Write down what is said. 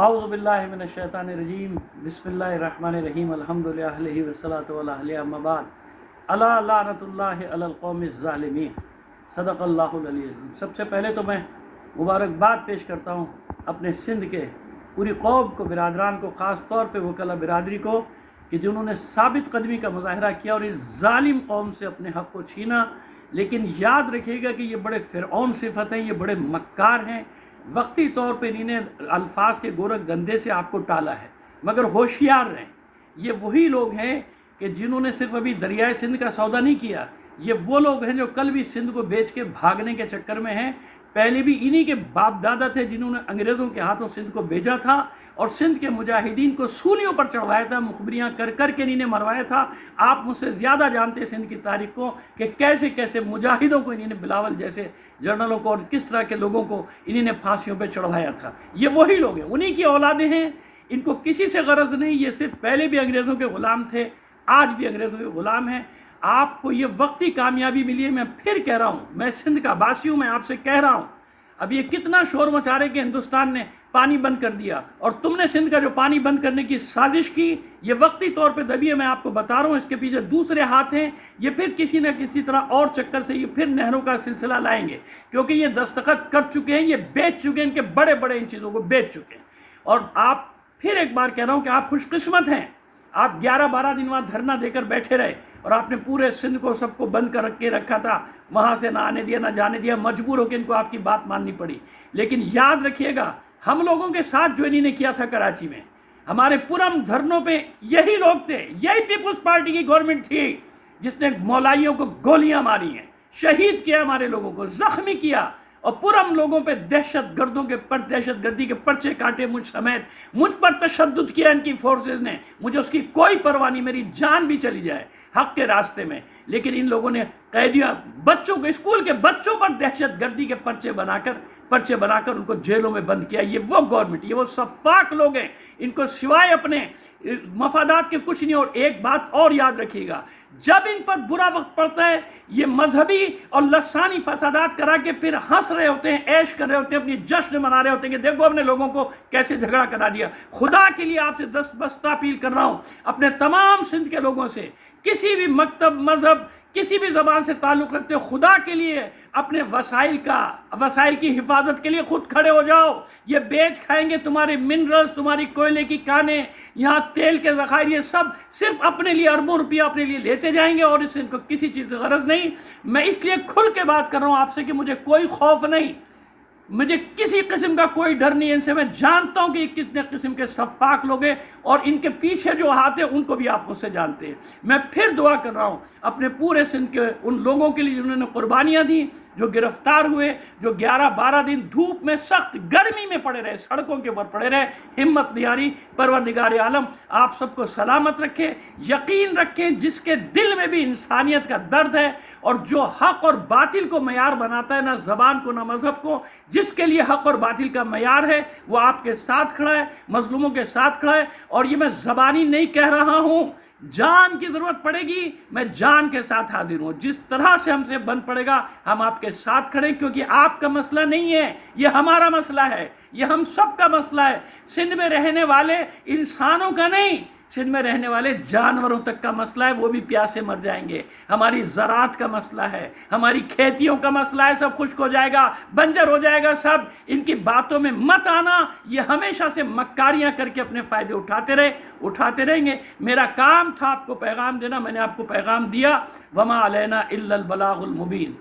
اعوذ باللہ من الشیطان الرجیم بسم اللہ الرحمن الرحیم الحمدللہ علیہ والصلاۃ والسلام اما بعد الا لعنت اللہ علی القوم الظالمین صدق اللہ العلی العظیم۔ سب سے پہلے تو میں مبارکباد پیش کرتا ہوں اپنے سندھ کے پوری قوم کو، برادران کو، خاص طور پہ وکلا برادری کو کہ جنہوں نے ثابت قدمی کا مظاہرہ کیا اور اس ظالم قوم سے اپنے حق کو چھینا۔ لیکن یاد رکھیے گا کہ یہ بڑے فرعون صفت ہیں، یہ بڑے مکار ہیں۔ وقتی طور پہ انہیں الفاظ کے گورکھ گندے سے آپ کو ٹالا ہے، مگر ہوشیار رہیں۔ یہ وہی لوگ ہیں کہ جنہوں نے صرف ابھی دریائے سندھ کا سودا نہیں کیا، یہ وہ لوگ ہیں جو کل بھی سندھ کو بیچ کے بھاگنے کے چکر میں ہیں۔ پہلے بھی انہی کے باپ دادا تھے جنہوں نے انگریزوں کے ہاتھوں سندھ کو بھیجا تھا اور سندھ کے مجاہدین کو سولیوں پر چڑھوایا تھا، مخبریاں کر کر کے انہیں مروایا تھا۔ آپ مجھ سے زیادہ جانتے ہیں سندھ کی تاریخ کو کہ کیسے کیسے مجاہدوں کو انہوں نے، بلاول جیسے جرنلوں کو اور کس طرح کے لوگوں کو انہوں نے پھانسیوں پہ چڑھوایا تھا۔ یہ وہی لوگ ہیں، انہی کی اولادیں ہیں۔ ان کو کسی سے غرض نہیں، یہ صرف پہلے بھی انگریزوں کے غلام تھے، آج بھی انگریزوں کے غلام ہیں۔ آپ کو یہ وقتی کامیابی ملی ہے، میں پھر کہہ رہا ہوں، میں سندھ کا باسی ہوں، میں آپ سے کہہ رہا ہوں۔ اب یہ کتنا شور مچا رہے کہ ہندوستان نے پانی بند کر دیا اور تم نے سندھ کا جو پانی بند کرنے کی سازش کی، یہ وقتی طور پہ دبی ہے۔ میں آپ کو بتا رہا ہوں، اس کے پیچھے دوسرے ہاتھ ہیں۔ یہ پھر کسی نہ کسی طرح اور چکر سے یہ پھر نہروں کا سلسلہ لائیں گے، کیونکہ یہ دستخط کر چکے ہیں، یہ بیچ چکے ہیں، ان کے بڑے بڑے ان چیزوں کو بیچ چکے ہیں۔ اور آپ پھر ایک بار کہہ رہا ہوں کہ آپ خوش قسمت ہیں۔ آپ 11-12 دن وہاں دھرنا دے کر بیٹھے رہے اور آپ نے پورے سندھ کو سب کو بند کر کے رکھا تھا، وہاں سے نہ آنے دیا نہ جانے دیا، مجبور ہو کے ان کو آپ کی بات ماننی پڑی۔ لیکن یاد رکھیے گا، ہم لوگوں کے ساتھ جو انہوں نے کیا تھا کراچی میں، ہمارے پورم دھرنوں پہ یہی لوگ تھے، یہی پیپلز پارٹی کی گورنمنٹ تھی جس نے مولائیوں کو گولیاں ماری ہیں، شہید کیا ہمارے لوگوں کو، زخمی کیا، اور پورم لوگوں پہ دہشت گردوں کے پر دہشت گردی کے پرچے کاٹے، مجھ سمیت مجھ پر تشدد کیا ان کی فورسز نے۔ مجھے اس کی کوئی پرواہ نہیں، میری جان بھی چلی جائے حق کے راستے میں، لیکن ان لوگوں نے قیدیوں، بچوں کو، اسکول کے بچوں پر دہشت گردی کے پرچے بنا کر ان کو جیلوں میں بند کیا۔ یہ وہ گورنمنٹ، یہ وہ سفاک لوگ ہیں، ان کو سوائے اپنے مفادات کے کچھ نہیں۔ اور ایک بات اور یاد رکھیے گا، جب ان پر برا وقت پڑتا ہے، یہ مذہبی اور لسانی فسادات کرا کے پھر ہنس رہے ہوتے ہیں، عیش کر رہے ہوتے ہیں، اپنی جشن منا رہے ہوتے ہیں کہ دیکھو ہم نے لوگوں کو کیسے جھگڑا کرا دیا۔ خدا کے لیے آپ سے دستبستہ اپیل کر رہا ہوں، اپنے تمام سندھ کے لوگوں سے، کسی بھی مکتب، مذہب، کسی بھی زبان سے تعلق رکھتے ہو، خدا کے لیے اپنے وسائل کی حفاظت کے لیے خود کھڑے ہو جاؤ۔ یہ بیچ کھائیں گے تمہارے منرلز، تمہاری کوئلے کی کانیں، یہاں تیل کے ذخائر، یہ سب صرف اپنے لیے اربوں روپیہ اپنے لیے لیتے جائیں گے، اور اس سے ان کو کسی چیز سے غرض نہیں۔ میں اس لیے کھل کے بات کر رہا ہوں آپ سے کہ مجھے کوئی خوف نہیں، مجھے کسی قسم کا کوئی ڈر نہیں ان سے۔ میں جانتا ہوں کہ یہ کتنے قسم کے سفاک لوگ ہیں، اور ان کے پیچھے جو ہاتھ ہیں ان کو بھی آپ مجھ سے جانتے ہیں۔ میں پھر دعا کر رہا ہوں اپنے پورے سندھ کے ان لوگوں کے لیے جنہوں نے قربانیاں دیں، جو گرفتار ہوئے، جو 11-12 دن دھوپ میں، سخت گرمی میں پڑے رہے، سڑکوں کے اوپر پڑے رہے، ہمت نہیں ہاری۔ پروردگار عالم آپ سب کو سلامت رکھے۔ یقین رکھیں، جس کے دل میں بھی انسانیت کا درد ہے اور جو حق اور باطل کو معیار بناتا ہے، نہ زبان کو نہ مذہب کو، جس کے لیے حق اور باطل کا معیار ہے، وہ آپ کے ساتھ کھڑا ہے، مظلوموں کے ساتھ کھڑا ہے۔ اور یہ میں زبانی نہیں کہہ رہا ہوں، جان کی ضرورت پڑے گی، میں جان کے ساتھ حاضر ہوں۔ جس طرح سے ہم سے بن پڑے گا، ہم آپ کے ساتھ کھڑے ہیں، کیونکہ آپ کا مسئلہ نہیں ہے، یہ ہمارا مسئلہ ہے، یہ ہم سب کا مسئلہ ہے۔ سندھ میں رہنے والے انسانوں کا نہیں، سندھ میں رہنے والے جانوروں تک کا مسئلہ ہے، وہ بھی پیاسے مر جائیں گے۔ ہماری زراعت کا مسئلہ ہے، ہماری کھیتیوں کا مسئلہ ہے، سب خشک ہو جائے گا، بنجر ہو جائے گا سب۔ ان کی باتوں میں مت آنا، یہ ہمیشہ سے مکاریاں کر کے اپنے فائدے اٹھاتے رہیں گے۔ میرا کام تھا آپ کو پیغام دینا، میں نے آپ کو پیغام دیا۔ وما علینا الا البلاغ المبین۔